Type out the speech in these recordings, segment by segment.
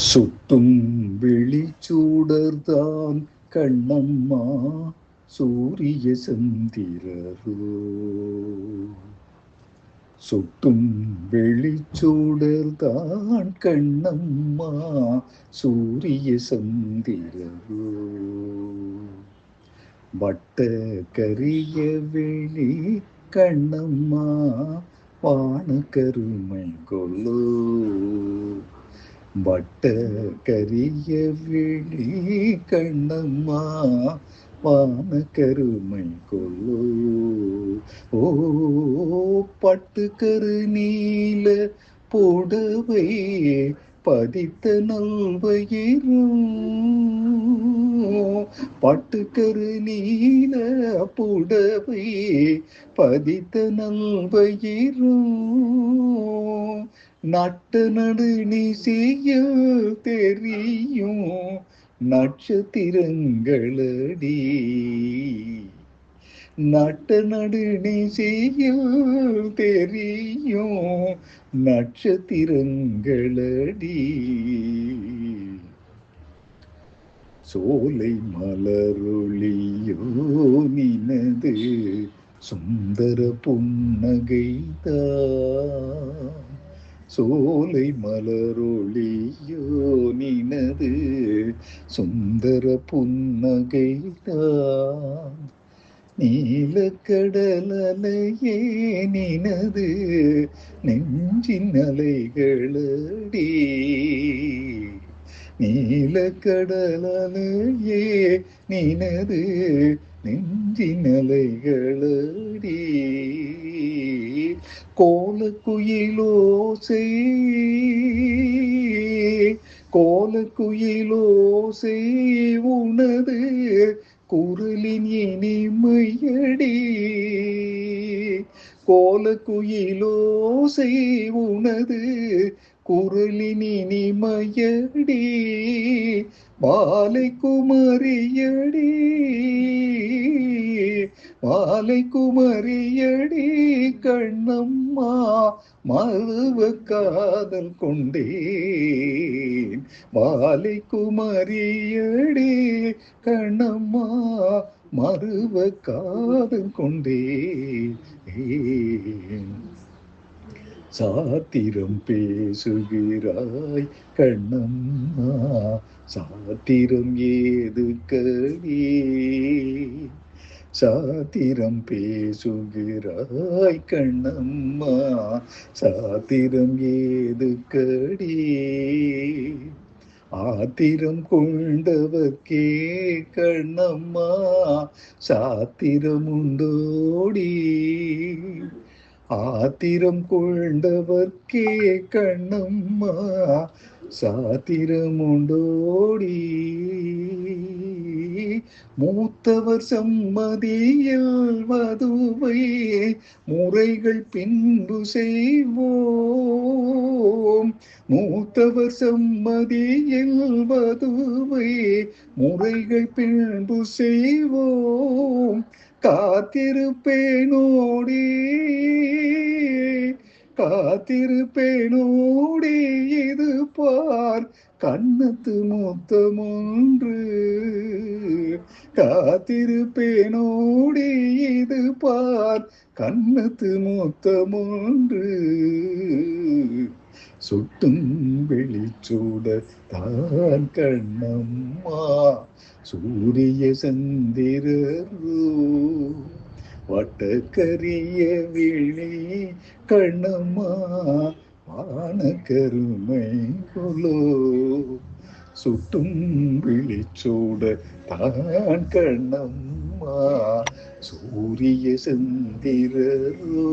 சுட்டும் விழிச்சூடர்தான் கண்ணம்மா சூரிய சந்திரரோ. சுட்டும் வெளிச்சூடர்தான் கண்ணம்மா சூரிய சந்திரரோ. வட்ட கரிய வெளி கண்ணம்மா வான கருமை கொல்லோ. வட்ட கரிய விழி கண்ணம்மா வான கருமை கொல்லோ. ஓ பட்டுக்கரு நீல புடவை பதித்த நல்வயிரும். பட்டுக்கரு நீல புடவை பதித்த நல்வயிரும். நட்ட நடு நிசையில் தெரியும் நட்சத்திரங்களடி. நட்ட நடு நிசையில் தெரியும் நட்சத்திரங்களடி. சோலை மலரொளியோ நினது சுந்தர புன்னகைதான். சோலை மலரொளியோ நினது சுந்தர புன்னகைதான். நீலக்கடலையே நினது நெஞ்சின் அலைகளடி. நீலக்கடலையே நினது நெஞ்சின் அலைகளடி. கோலக்குயிலோசை கோலக்குயிலோசை உனது குரலின் இனிமையடி. கோலக்குயிலோசை உனது குரலின் இனிமையடி. மாலை குமரியடி மாலை குமரியடி கண்ணம்மா மறுவ காதல் கொண்டேன். மாலை குமரியடி கண்ணம்மா மறுவ காதல் கொண்டேன். சாத்திரம் பேசுகிறாய் கண்ணம்மா சாத்திரம் ஏது கடி. சாத்திரம் பேசுகிறாய் கண்ணம்மா சாத்திரம் ஏது கடி. ஆத்திரம் கொண்டவர்க்கே கண்ணம்மா சாத்திரம் உண்டோடி. ஆத்திரம் கொண்டவர்க்கே கண்ணம்மா சாத்திரம் உண்டோடி. மூத்தவர் சம்மதியில் வதுவை முறைகள் பின்பு செய்வோம். மூத்தவர் சம்மதியில் வதுவை முறைகள் பின்பு செய்வோம். காத்திருப்பேனோடி காத்திருப்பேனோடி இது பார் கண்ணத்து முத்தமொன்று. காத்திருப்பேனோடி இது பார் கண்ணத்து முத்தமொன்று. சுட்டும் வெளிச்சூட தான் கண்ணம்மா சூரிய சந்திரரோ. வட்டக்கரிய விழி கண்ணம்மா வான கருமை கொலோ. சுட்டும் விழிச்சூட தான் கண்ணம்மா சூரிய சந்திரரோ.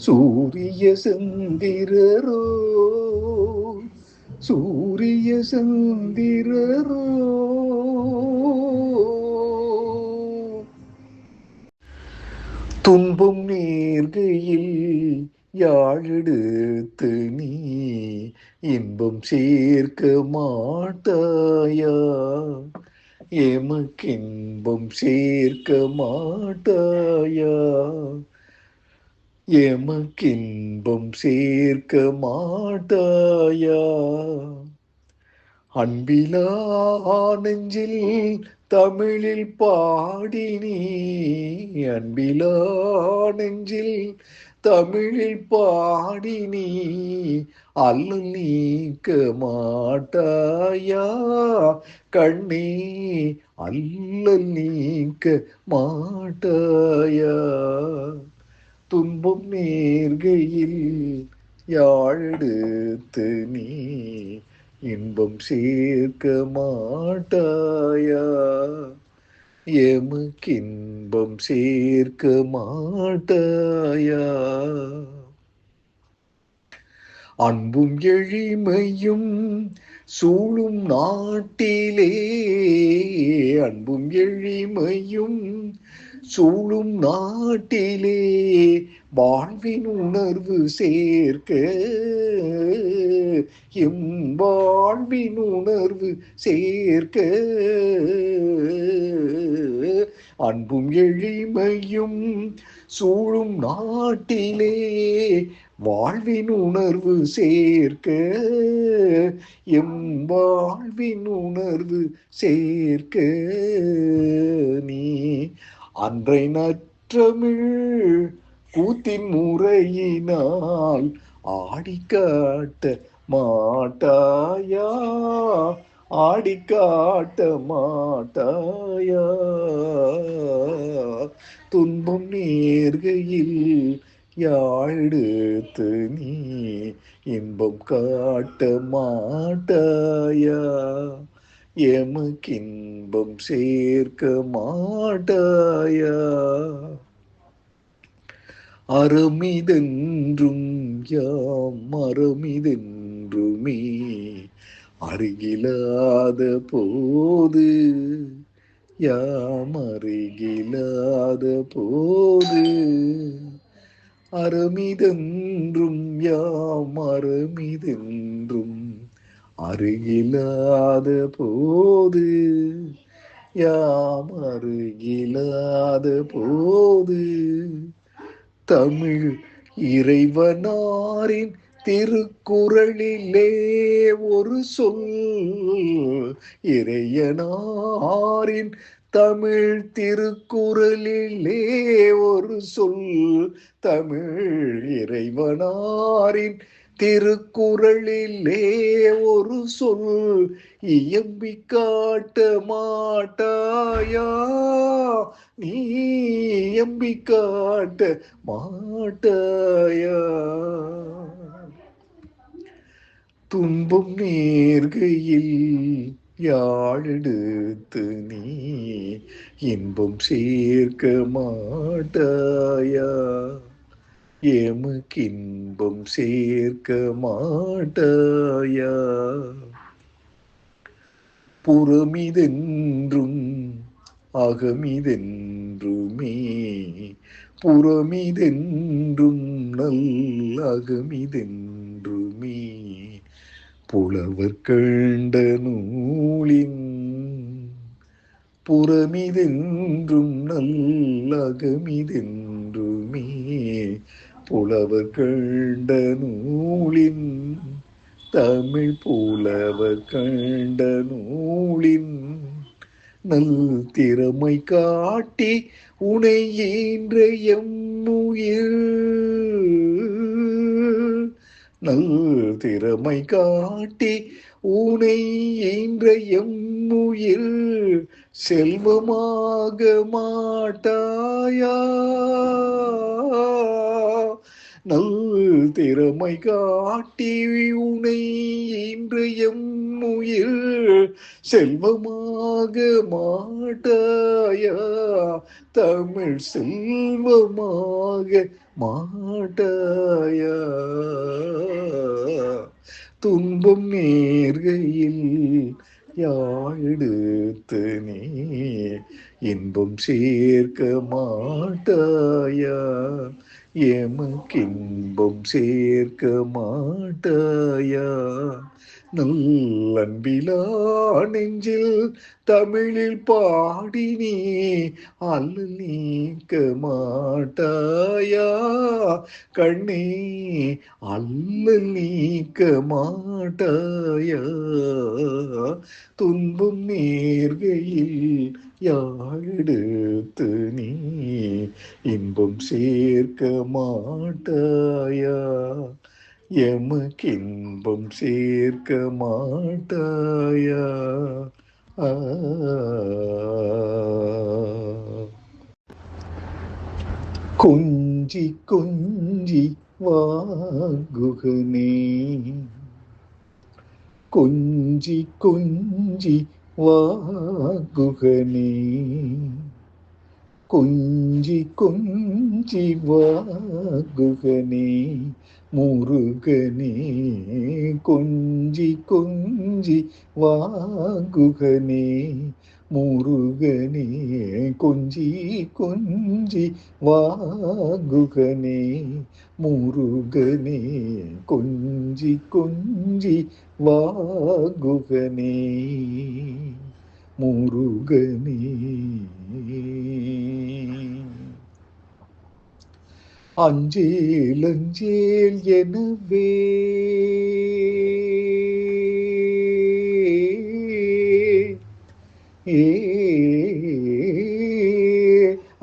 சூரிய சந்திரரோ சூரிய சந்திரரோ. துன்பம் நேர்கையில் யாழெடுத்து நீ இன்பம் சேர்க்க மாட்டாயா. எமக்கின்பம் சேர்க்க மாட்டாயா. எமக்கின்பம் சேர்க்க மாட்டாயா? அன்பிலா நெஞ்சில் தமிழில் பாடி நீ, அன்பிலா நெஞ்சில் தமிழில் பாடி நீ அல்லல் நீக்க மாட்டாயா? கண்ணே, அல்லல் நீக்க மாட்டாயா? துன்பம் நேர்கையில் யாழெடுத்து நீ இன்பம் சேர்க்க மாட்டாயா? எமக்கின்பம் சேர்க்க மாட்டாயா? அன்பும் எளிமையும் சூழும் நாட்டிலே, அன்பும் எளிமையும் சூழும் நாட்டிலே வாழ்வின் உணர்வு சேர்க்க, எம் வாழ்வின் உணர்வு சேர்க்க. அன்பும் எளிமையும் சூழும் நாட்டிலே வாழ்வின் உணர்வு சேர்க்க, எம் வாழ்வின் உணர்வு சேர்க்க. நீ அன்றை நற்றமிழ் கூத்தின் முறையினால் ஆடிக்காட்ட மாட்டாயா? ஆடிக்காட்ட மாட்டாயா? துன்பம் நேர்கையில் யாழெடுத்து நீ இன்பம் காட்ட மாட்டாயா? எமக்கின்பம் சேர்க்க மாட்டாயா? அறமிதென்றும் யாம் அறமிதென்றுமே அருகிலாத போது, யாம் அருகிலாத போது, அறமிதென்றும் யாம் அறமிதென்றும் அருகிலாத போது, யாம் அருகிலாத போது, தமிழ் இறைவனாரின் திருக்குறளிலே ஒரு சொல், இறையனாரின் தமிழ் திருக்குறளிலே ஒரு சொல், தமிழ் இறைவனாரின் திருக்குறளிலே ஒரு சொல் இயம்பி காட்ட மாட்டாயா? நீ இயம்பி காட்ட மாட்டாயா? துன்பம் நேர்கையில் யாழெடுத்து நீ இன்பம் சேர்க்க மாட்டாயா? எமக்கின்பம் சேர்க்க மாட்டாயா? புறமிதென்றும் அகமிதென்றுமே, புறமிதென்றும் அகமிதென்றுமே புலவர் கண்ட நூலின், புறமிதென்றும் அகமிதென்றுமே புலவர் கண்ட நூலின், தமிழ் புலவர் கண்ட நூலின் நல் திறமை காட்டி உனை ஈன்ற எம்முயிர், நல் திறமை காட்டி உனை ஈன்ற எம்முயிர் செல்வமாக மாட்டாயா? நல் திறமை காட்டி உனை ஈன்ற எம்முயிர் செல்வமாக மாட்டாயா? தமிழ் செல்வமாக மாட்டாயா? துன்பம் நேர்கையில் யாழெடுத்து நீ இன்பம் சேர்க்க மாட்டாயா? எமக்கின்பம் சேர்க்க மாட்டாயா? நல்லன்பிலா நெஞ்சில் தமிழில் பாடி நீ அல்லல் நீக்க மாட்டாயா கண்ணே, அல்லல் நீக்க மாட்டாயா துன்பம் நேர்கையில் யாழெடுத்து நீ இன்பம் சேர்க்க மாட்டாயா எமக்கின்பம் சேர்க்க மாட்டாயா ஆ. கொஞ்சி கொஞ்சி வாகுகனே, கொஞ்சி கொஞ்சி வாகுகனே, கொஞ்சி கொஞ்சி வாகுகனே முருகனே, கொஞ்சி கொஞ்சி வாகுகனே முருகனே, கொஞ்சி கொஞ்சி வாகுகனே முருகனே, கொஞ்சி கொஞ்சி வாகுகனே முருகனே. அஞ்சேல் அஞ்சேல் எனவே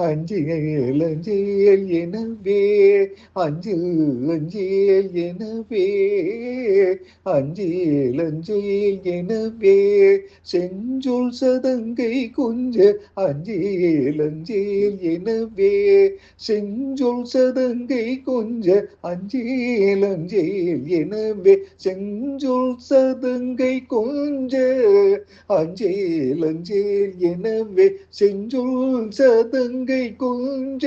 அஞ்சேல் அஞ்சேல் எனவே, அஞ்சேல் அஞ்சேல் எனவே, அஞ்சேல் அஞ்சேல் எனவே, செஞ்சொல் சதங்கை கொஞ்ச அஞ்சேல் அஞ்சேல் எனவே, செஞ்சொல் சதங்கை கொஞ்ச அஞ்சேல் அஞ்சேல் எனவே, செஞ்சொல் சதங்கை கொஞ்ச அஞ்சேல் அஞ்சேல் எனவே, செஞ்சொல் சதங்கை கொஞ்ச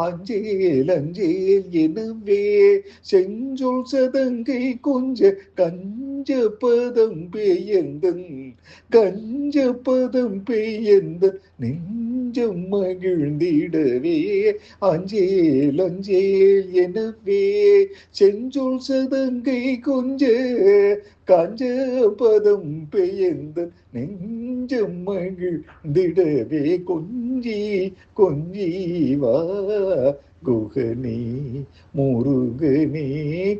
அஞ்சேல் அஞ்சேல் எனவே, செஞ்சொல் சதங்கை கொஞ்ச கஞ்ச பதம் பெயர்ந்தன், கஞ்ச பதம் பெயர்ந்தன் நெஞ்சம் மகிழ்ந்திடவே அஞ்சேல் அஞ்சேல் எனவே, செஞ்சொல் சதங்கை கொஞ்ச காஞ்ச பதம் பெயர்ந்தன் நெஞ்சம் மகிழ்ந்திடவே கொஞ்சி கொஞ்சி வா குகனே முருகனே,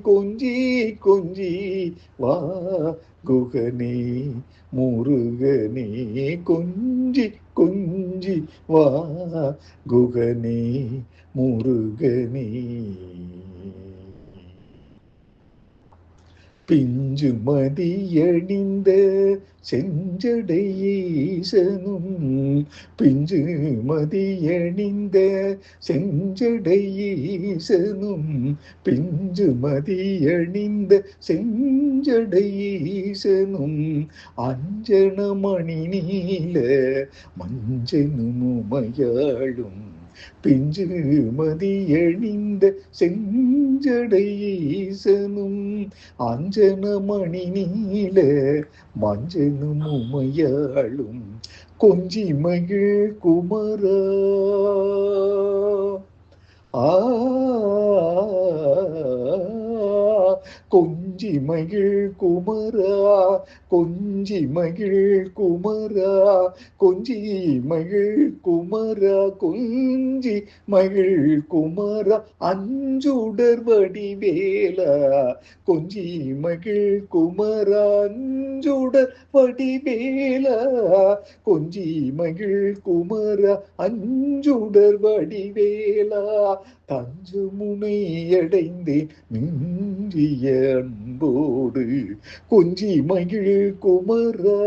கொஞ்சி கொஞ்சி வா குகனே முருகனே, கொஞ்சி கொஞ்சி வா குகனே முருகனே. பிஞ்சு மதியணிந்த செஞ்சடை ஈசனும், பிஞ்சு மதியணிந்த செஞ்சடை ஈசனும், பிஞ்சு மதியணிந்த செஞ்சடை ஈசனும், அஞ்சனமணி நீல மஞ்சனும் உமையாளும், பிஞ்சு மதியணிந்த செஞ்சடை ஈசனும், அஞ்சனமணி நீல மஞ்சனும் உமையாளும், கொஞ்சி மகிழ் குமரா ஆ கொஞ்சி மகிழ் குமரா, கொஞ்சி மகிழ் குமரா, கொஞ்சி மகிழ் குமரா, கொஞ்சி மகிழ் குமரா, அஞ்சுடர் வடிவேலா, கொஞ்சி மகிழ் குமரா, அஞ்சுடர் வடிவேலா, கொஞ்சி மகிழ் குமரா, அஞ்சுடர் வடிவேலா, தஞ்சு முனை அடைந்தேன் மிஞ்சிய அன்போடு, கொஞ்சி மகிழ் குமரா,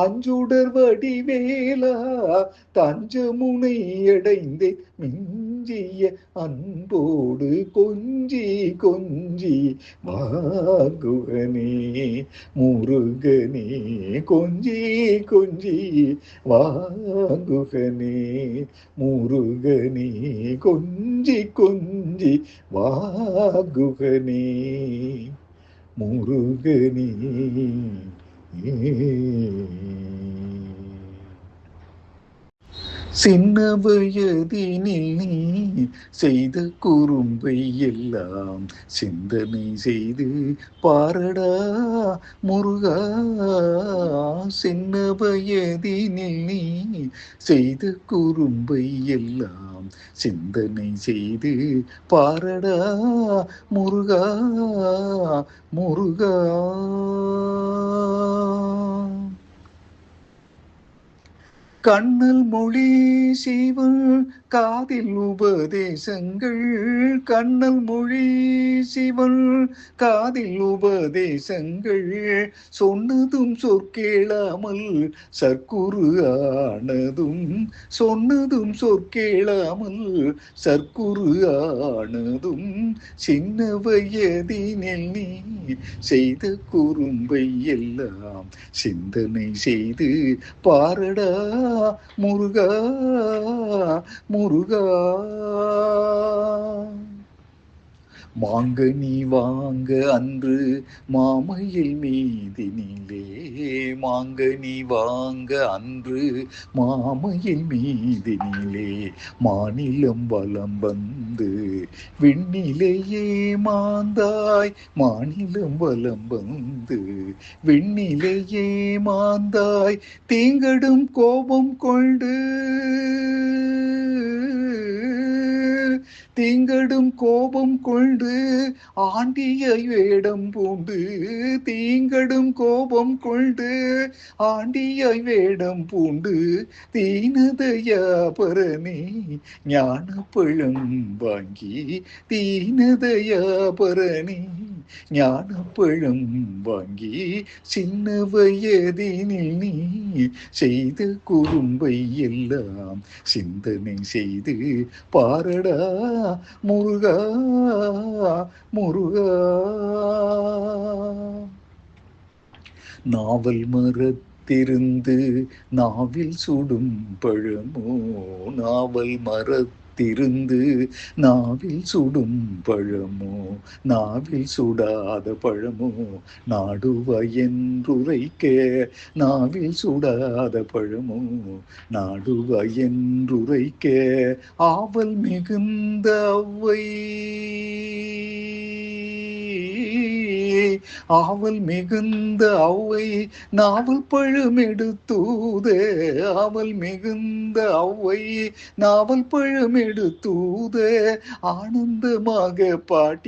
அஞ்சுடர் வடிவேலா, தஞ்ச முனை அடைந்தேன் மிஞ்சிய அன்போடு, கொஞ்சி கொஞ்சி வாகுகனே முருகனே, கொஞ்சி கொஞ்சி வாகுகனே முருகனே, கொஞ்சி கொஞ்சி வாகுகனே முருகனே. சின்ன வயதினில் நீ செய்த குறும்பை எல்லாம் சிந்தனை செய்து பாரடா முருகா. சின்ன வயதினில் நீ செய்த குறும்பை எல்லாம் சிந்தனை செய்து பாரடா முருகா முருகா. கண்ணல் மொழி சிவன் காதில் உபதேசங்கள், கண்ணல் மொழி சிவன் காதில் உபதேசங்கள், சொன்னதும் சொற்கேளாமல் சர்க்குரு ஆனதும், சொன்னதும் சொற்கேளாமல் சர்க்குரு ஆனதும், சின்ன வயதினில் நீ செய்த குறும்பை எல்லாம் சிந்தனை செய்து பாரடா முருகா முருகா. மாங்கனி வாங்க அன்று மாமையில் மீதினிலே, மாங்கனி வாங்க அன்று மாமையில் மீதினிலே, மாநிலம் வலம் வந்து விண்ணிலேயே மாந்தாய், மாநிலம் வலம் வந்து விண்ணிலேயே மாந்தாய், தீங்கடும் கோபம் கொண்டு தீங்கடும் கோபம் கொண்டு ஆண்டியை வேடம் பூண்டு, தீங்கடும் கோபம் கொண்டு ஆண்டியை வேடம் பூண்டு, தீனதயாபரணி ஞான பழம் வாங்கி, தீனதயாபரணி ஞான பழம் வாங்கி, சின்ன வயதினில் நீ செய்த குறும்பை எல்லாம் சிந்தனை செய்து பாரடா முருகா முருகா. நாவல் மரத்திருந்து நாவில் சுடும் பழமோ, நாவல் மரத்திருந்து நாவில் சுடும் பழமோ, நாவில் சுடாத பழமோ நாடுவயன்றுரைக்க, நாவில் சுடாத பழமோ நாடுவயன்றுரைக்க, ஆவல் மிகுந்த அவ்வை, ஆவல் மிகுந்த அவ்வை நாவல் பழம் எடுத்தூத, ஆவல் மிகுந்த அவ்வை நாவல் பழம் எடுத்தூத, ஆனந்தமாக பாட்டி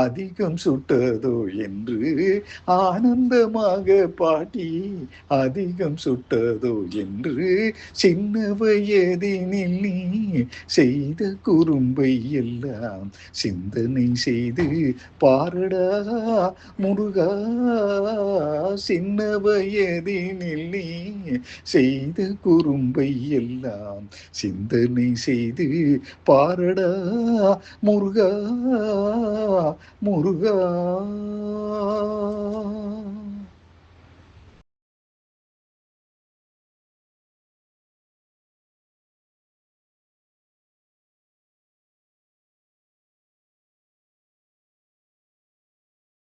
அதிகம் சுட்டதோ என்று, ஆனந்தமாக பாட்டி அதிகம் சுட்டதோ என்று, சின்ன வயதினில் நீ செய்த குறும்பை எல்லாம் சிந்தனை செய்து பாரடா முருகா. சின்ன வயதினில் நீ செய்த குறும்பை எல்லாம் சிந்தனை செய்து பாரடா முருகா முருகா.